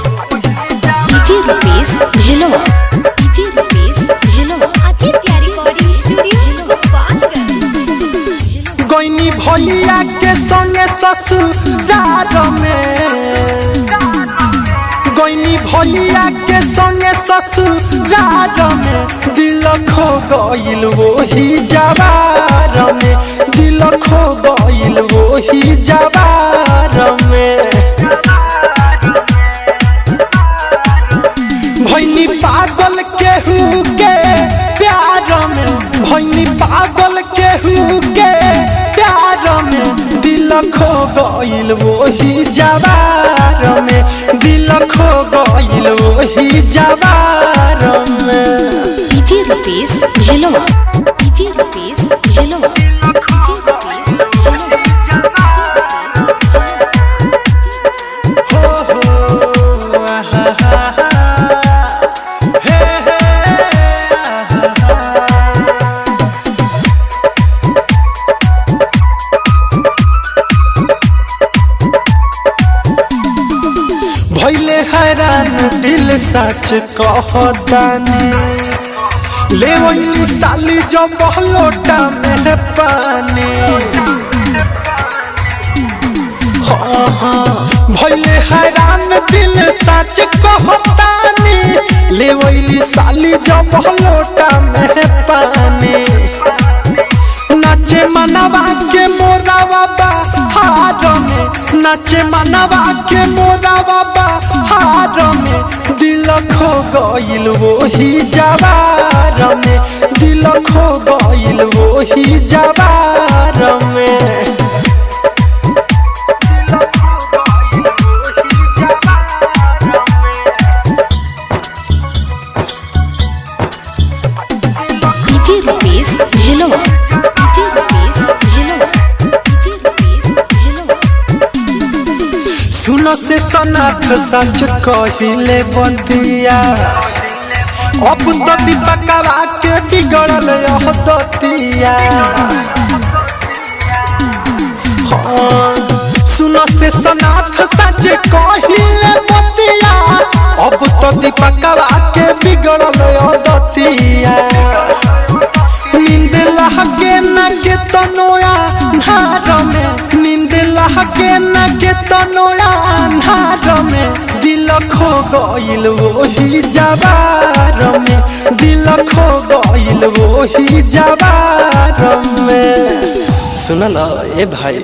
DJ Rupesh Bhelwa DJ Rupesh Bhelwa Aditya recording studio Gopalganj. गोइनी भैया के संगे ससुराल में गोइनी भैया के संगे ससुराल में दिल खो गइल वही जवार में दिल खो गइल वही जवार में भैनी पागल केहू के प्यार में भैनी पागल केहू के प्यार में दिल खो गइल वही जवार में दिल खो गइल वही जवार में। DJ Rupesh Bhelwa DJ Rupesh Bhelwa DJ Rupesh Bhelwa हो हो आहा हा हा हे हे आहा भइले हैरान दिल सच कहतानी ले वही साली जो बहलोटा में पानी हाँ हाँ भइले हैरान दिल सच कहतानी ले वही साली जो बहलोटा में पानी नाचे मनवा के मोरा बाबा हार में नाचे मनवा के मोरा बाबा हार में दिल खो गइल वही जवार में दिल खो गइल वही जवार में। DJ Rupesh Bhelwa DJ Rupesh Bhelwa DJ Rupesh Bhelwa सुनो से सनाथ सच कहिले बतिया अब तो दीपकवा के बिगड़ल यह दतिया हाँ सुनो से सनाथ सच कहिले बतिया अब तो दीपकवा के बिगड़ल यह दतिया नींद लहके न के तनोया नार में नींद लहके न के तनोया नार में दिल खो गइल वही जवार में दिल खो गइल वही जवार में। सुन ल ए भाई।